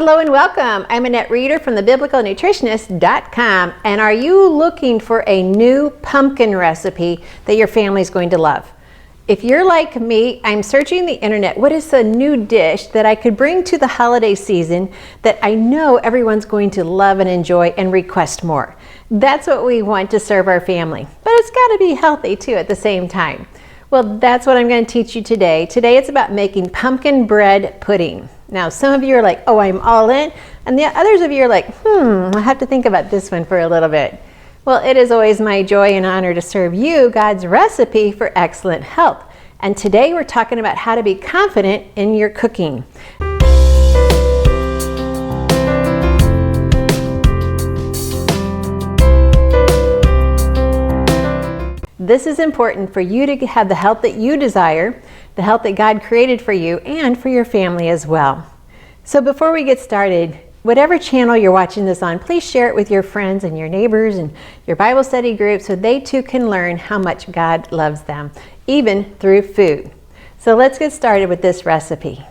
Hello and welcome. I'm Annette Reeder from thebiblicalnutritionist.com, and are you looking for a new pumpkin recipe that your family's going to love? If you're like me, I'm searching the internet. What is a new dish that I could bring to the holiday season that I know everyone's going to love and enjoy and request more? That's what we want to serve our family, but it's got to be healthy too at the same time. Well, that's what I'm going to teach you today. Today it's about making pumpkin bread pudding. Now, some of you are like, oh, I'm all in. And the others of you are like, I have to think about this one for a little bit. Well, it is always my joy and honor to serve you God's recipe for excellent health. And today we're talking about how to be confident in your cooking. This is important for you to have the health that you desire, the health that God created for you, and for your family as well. So before we get started, whatever channel you're watching this on, please share it with your friends and your neighbors and your Bible study group so they too can learn how much God loves them, even through food. So let's get started with this recipe.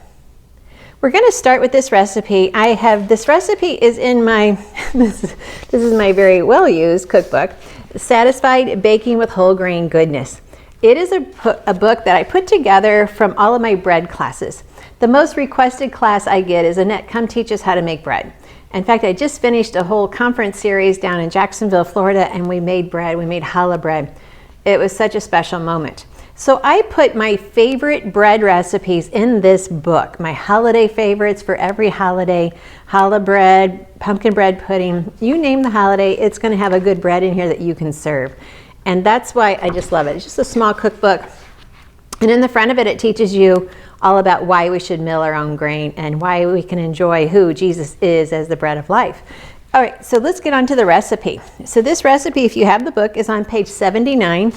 We're going to start with this recipe. This recipe is in my, this is my very well-used cookbook, Satisfied Baking with Whole Grain Goodness. It is a book that I put together from all of my bread classes. The most requested class I get is, Annette, come teach us how to make bread. In fact, I just finished a whole conference series down in Jacksonville, Florida, and we made bread. We made challah bread. It was such a special moment. So I put my favorite bread recipes in this book, my holiday favorites for every holiday, challah bread, pumpkin bread pudding, you name the holiday, it's going to have a good bread in here that you can serve. And that's why I just love it. It's just a small cookbook. And in the front of it, it teaches you all about why we should mill our own grain and why we can enjoy who Jesus is as the bread of life. All right, so let's get on to the recipe. So this recipe, if you have the book, is on page 79.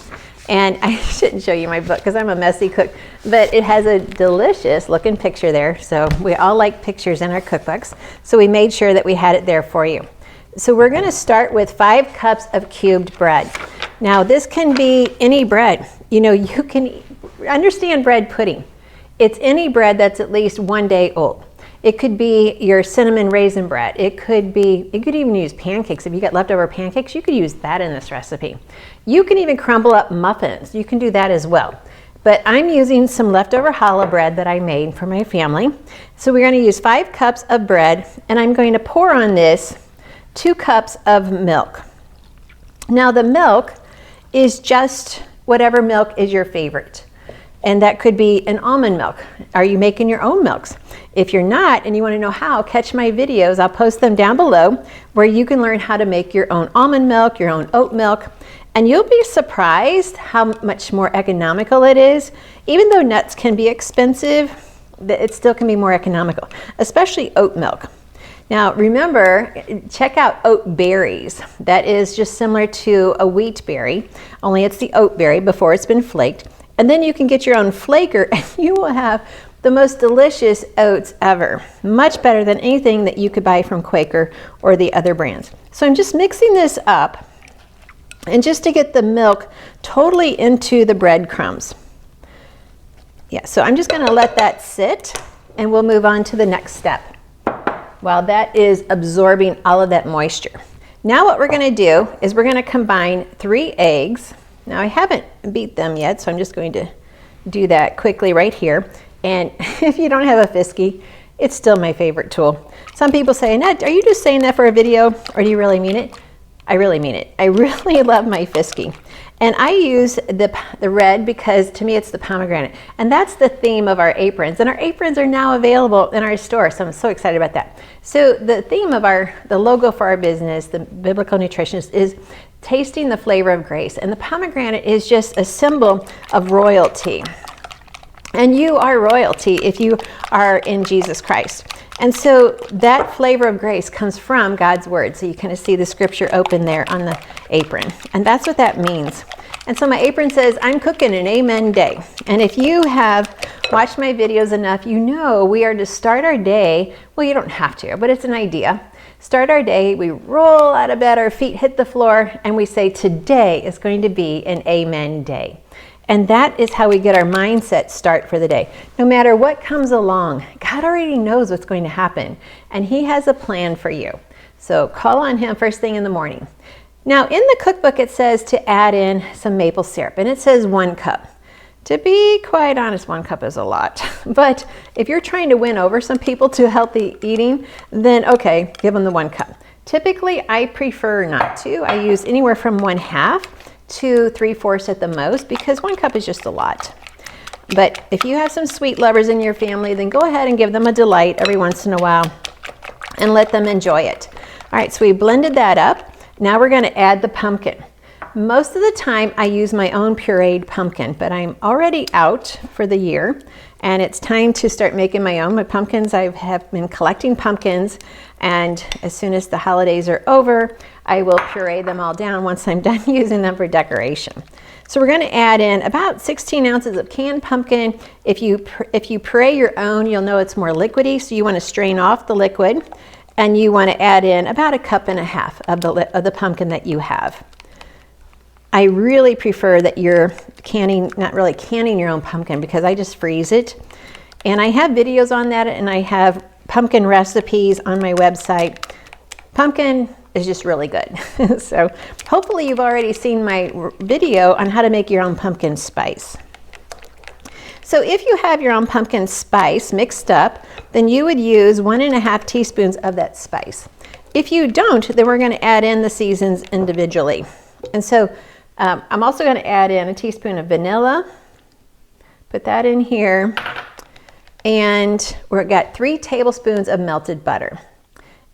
And I shouldn't show you my book because I'm a messy cook, but it has a delicious looking picture there. So we all like pictures in our cookbooks. So we made sure that we had it there for you. So we're going to start with 5 cups of cubed bread. Now this can be any bread. You know, you can understand bread pudding. It's any bread that's at least 1 day old. It could be your cinnamon raisin bread. You could even use pancakes. If you got leftover pancakes, you could use that in this recipe. You can even crumble up muffins. You can do that as well. But I'm using some leftover challah bread that I made for my family. So we're going to use 5 cups of bread, and I'm going to pour on this 2 cups of milk. Now the milk is just whatever milk is your favorite. And that could be an almond milk. Are you making your own milks? If you're not and you want to know how, catch my videos. I'll post them down below where you can learn how to make your own almond milk, your own oat milk. And you'll be surprised how much more economical it is. Even though nuts can be expensive, it still can be more economical, especially oat milk. Now remember, check out oat berries. That is just similar to a wheat berry, only it's the oat berry before it's been flaked. And then you can get your own flaker and you will have the most delicious oats ever. Much better than anything that you could buy from Quaker or the other brands. So I'm just mixing this up, and just to get the milk totally into the breadcrumbs. Yeah, so I'm just gonna let that sit and we'll move on to the next step while that is absorbing all of that moisture. Now what we're gonna do is we're gonna combine 3 eggs. Now I haven't beat them yet, so I'm just going to do that quickly right here. And if you don't have a Fisky, it's still my favorite tool. Some people say, Annette, are you just saying that for a video, or do you really mean it? I really mean it. I really love my Fisky. And I use the red because to me it's the pomegranate. And that's the theme of our aprons. And our aprons are now available in our store, so I'm so excited about that. So the theme of the logo for our business, the Biblical Nutritionist, is tasting the flavor of grace. And the pomegranate is just a symbol of royalty. And you are royalty if you are in Jesus Christ. And so that flavor of grace comes from God's word. So you kind of see the scripture open there on the apron. And that's what that means. And so my apron says, I'm cooking an amen day. And if you have watched my videos enough, you know we are to start our day. Well, you don't have to, but it's an idea. Start our day, we roll out of bed, our feet hit the floor, and we say, today is going to be an amen day. And that is how we get our mindset start for the day. No matter what comes along, God already knows what's going to happen, and He has a plan for you. So call on Him first thing in the morning. Now in the cookbook it says to add in some maple syrup, and it says 1 cup. To be quite honest, 1 cup is a lot. But if you're trying to win over some people to healthy eating, then okay, give them the 1 cup. Typically, I prefer not to. I use anywhere from 1/2 to 3/4 at the most, because 1 cup is just a lot. But if you have some sweet lovers in your family, then go ahead and give them a delight every once in a while and let them enjoy it. All right, so we blended that up. Now we're going to add the pumpkin. Most of the time I use my own pureed pumpkin, but I'm already out for the year and it's time to start making my own. My pumpkins, I have been collecting pumpkins, and as soon as the holidays are over, I will puree them all down once I'm done using them for decoration. So we're going to add in about 16 ounces of canned pumpkin. If you puree your own, you'll know it's more liquidy, so you want to strain off the liquid, and you want to add in about 1.5 cups of the pumpkin that you have. I really prefer that you're not really canning your own pumpkin, because I just freeze it. And I have videos on that, and I have pumpkin recipes on my website. Pumpkin is just really good. So hopefully you've already seen my video on how to make your own pumpkin spice. So if you have your own pumpkin spice mixed up, then you would use 1.5 teaspoons of that spice. If you don't, then we're going to add in the seasons individually. And so I'm also going to add in a teaspoon of vanilla. Put that in here. And we've got 3 tablespoons of melted butter.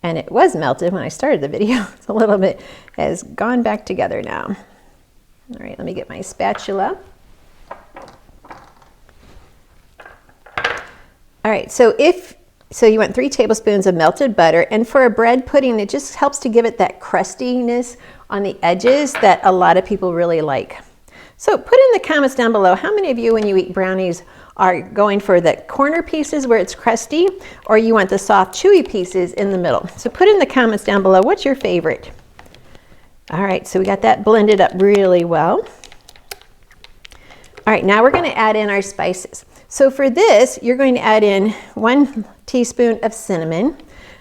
And it was melted when I started the video. It's a little bit, has gone back together now. All right, let me get my spatula. All right, so you want 3 tablespoons of melted butter, and for a bread pudding, it just helps to give it that crustiness on the edges that a lot of people really like. So put in the comments down below, how many of you, when you eat brownies, are going for the corner pieces where it's crusty, or you want the soft, chewy pieces in the middle? So put in the comments down below, what's your favorite? All right, so we got that blended up really well. All right, now we're going to add in our spices. So for this, you're going to add in 1 teaspoon of cinnamon,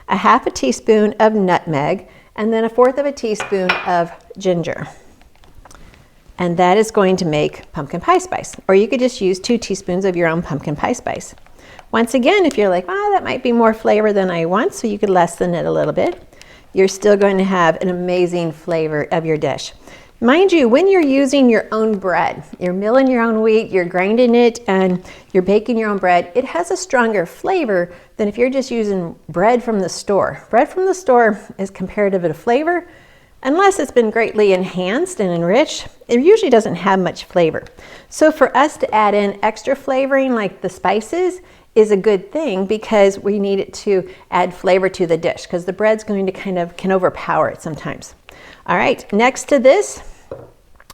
1/2 teaspoon of nutmeg, and then 1/4 teaspoon of ginger. And that is going to make pumpkin pie spice. Or you could just use 2 teaspoons of your own pumpkin pie spice. Once again, if you're like, oh, that might be more flavor than I want, so you could lessen it a little bit, you're still going to have an amazing flavor of your dish. Mind you, when you're using your own bread, you're milling your own wheat, you're grinding it, and you're baking your own bread, it has a stronger flavor than if you're just using bread from the store. Bread from the store is comparative to flavor. Unless it's been greatly enhanced and enriched, it usually doesn't have much flavor. So for us to add in extra flavoring like the spices is a good thing, because we need it to add flavor to the dish, because the bread's going to can overpower it sometimes. All right, next to this,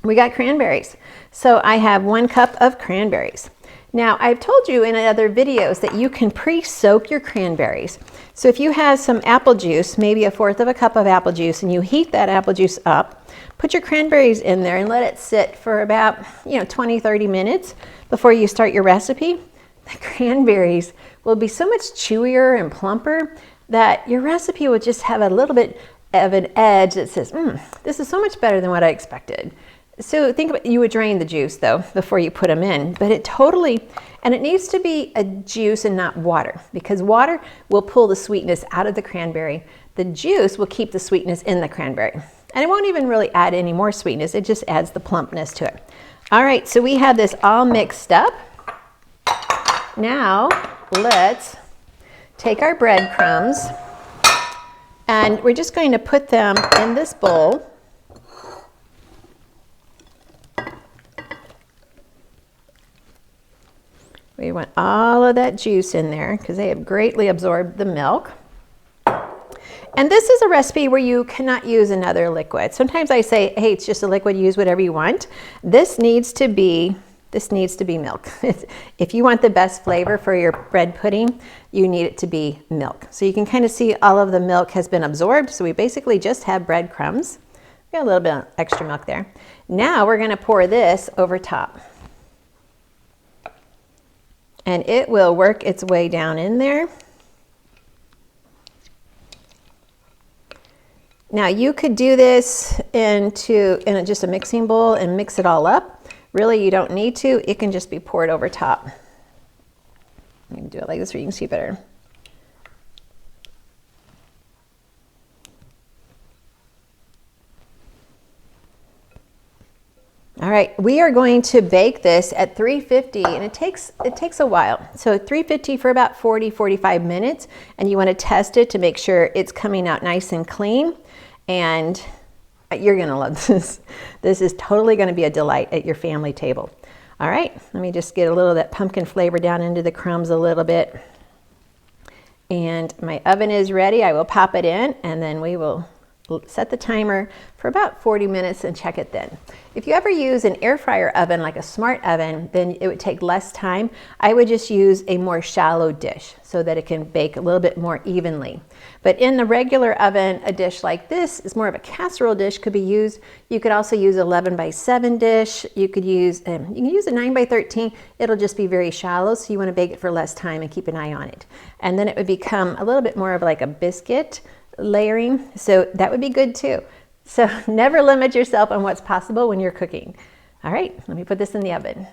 we got cranberries. So I have 1 cup of cranberries. Now, I've told you in other videos that you can pre-soak your cranberries. So if you have some apple juice, maybe 1/4 cup of apple juice, and you heat that apple juice up, put your cranberries in there and let it sit for about 20-30 minutes before you start your recipe. The cranberries will be so much chewier and plumper that your recipe will just have a little bit of an edge that says, this is so much better than what I expected. So think about, you would drain the juice though before you put them in, but and it needs to be a juice and not water, because water will pull the sweetness out of the cranberry. The juice will keep the sweetness in the cranberry. And it won't even really add any more sweetness, it just adds the plumpness to it. All right, so we have this all mixed up. Now let's take our breadcrumbs, and we're just going to put them in this bowl. We want all of that juice in there because they have greatly absorbed the milk. And this is a recipe where you cannot use another liquid. Sometimes I say, hey, it's just a liquid, use whatever you want. This needs to be milk. If you want the best flavor for your bread pudding, you need it to be milk. So you can kind of see all of the milk has been absorbed. So we basically just have breadcrumbs. We got a little bit of extra milk there. Now we're going to pour this over top. and it will work its way down in there. Now you could do this in just a mixing bowl and mix it all up. Really, you don't need to. It can just be poured over top. You can do it like this where you can see better. All right, we are going to bake this at 350, and it takes a while. So 350 for about 40-45 minutes, and you want to test it to make sure it's coming out nice and clean. And you're gonna love this. This is totally gonna be a delight at your family table. All right, let me just get a little of that pumpkin flavor down into the crumbs a little bit. And my oven is ready. I will pop it in, and then we will set the timer for about 40 minutes and check it then. If you ever use an air fryer oven, like a smart oven, then it would take less time. I would just use a more shallow dish so that it can bake a little bit more evenly. But in the regular oven, a dish like this is more of a casserole dish, could be used. You could also use 11-by-7 dish. You can use a 9-by-13. It'll just be very shallow, so you want to bake it for less time and keep an eye on it. And then it would become a little bit more of like a biscuit layering, so that would be good too. So never limit yourself on what's possible when you're cooking. All right, let me put this in the oven.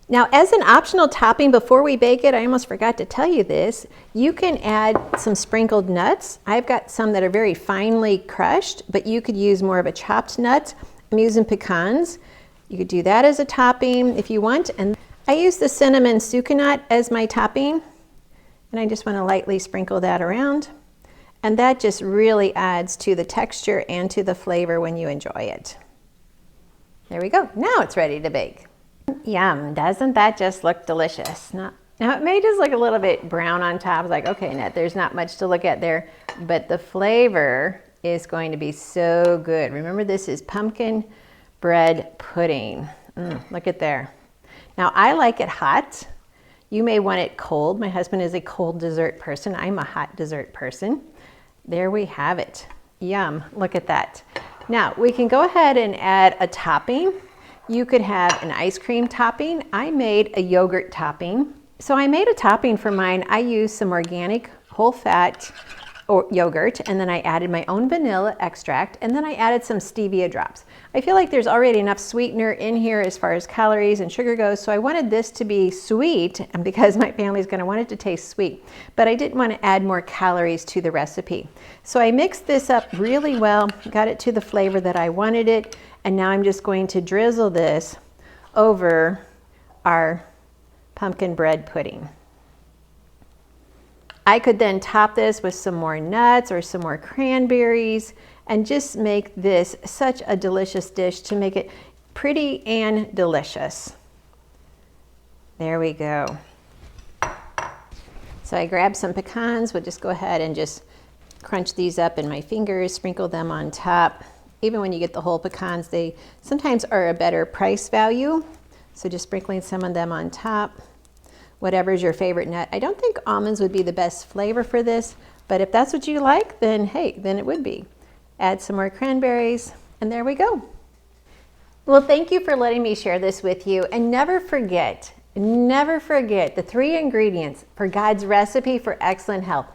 Now, as an optional topping before we bake it, I almost forgot to tell you this, you can add some sprinkled nuts. I've got some that are very finely crushed, but you could use more of a chopped nut. I'm using pecans. You could do that as a topping if you want. And I use the cinnamon sucanat as my topping, and I just want to lightly sprinkle that around. And that just really adds to the texture and to the flavor when you enjoy it. There we go. Now it's ready to bake. Yum, doesn't that just look delicious? Now it may just look a little bit brown on top. Like, okay, Annette, there's not much to look at there, but the flavor is going to be so good. Remember, this is pumpkin bread pudding. Look at there. Now I like it hot. You may want it cold. My husband is a cold dessert person. I'm a hot dessert person. There we have it. Yum, look at that. Now we can go ahead and add a topping. You could have an ice cream topping. I made a yogurt topping. So I made a topping for mine. I used some organic whole fat or yogurt, and then I added my own vanilla extract, and then I added some stevia drops. I feel like there's already enough sweetener in here as far as calories and sugar goes, so I wanted this to be sweet, and because my family's gonna want it to taste sweet, but I didn't want to add more calories to the recipe. So I mixed this up really well, got it to the flavor that I wanted it, and now I'm just going to drizzle this over our pumpkin bread pudding. I could then top this with some more nuts or some more cranberries and just make this such a delicious dish to make it pretty and delicious. There we go. So I grabbed some pecans. We'll just go ahead and just crunch these up in my fingers, sprinkle them on top. Even when you get the whole pecans, they sometimes are a better price value. So just sprinkling some of them on top. Whatever's your favorite nut. I don't think almonds would be the best flavor for this, but if that's what you like, then hey, then it would be. Add some more cranberries, and there we go. Well, thank you for letting me share this with you, and never forget the 3 ingredients for God's recipe for excellent health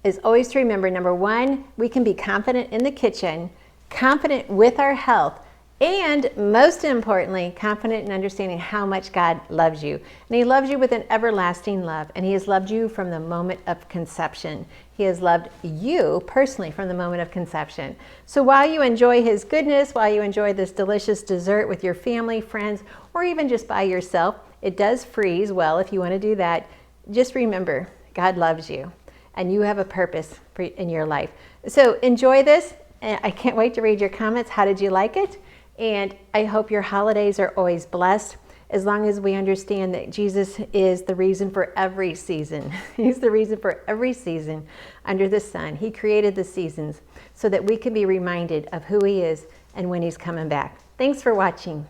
is always to remember, number 1, we can be confident in the kitchen, confident with our health, and most importantly, confident in understanding how much God loves you. And He loves you with an everlasting love, and He has loved you from the moment of conception. He has loved you personally from the moment of conception. So while you enjoy His goodness, while you enjoy this delicious dessert with your family, friends, or even just by yourself, it does freeze well if you want to do that. Just remember, God loves you, and you have a purpose in your life. So enjoy this. I can't wait to read your comments. How did you like it? And I hope your holidays are always blessed, as long as we understand that Jesus is the reason for every season. He's the reason for every season under the sun. He created the seasons so that we can be reminded of who He is and when He's coming back. Thanks for watching.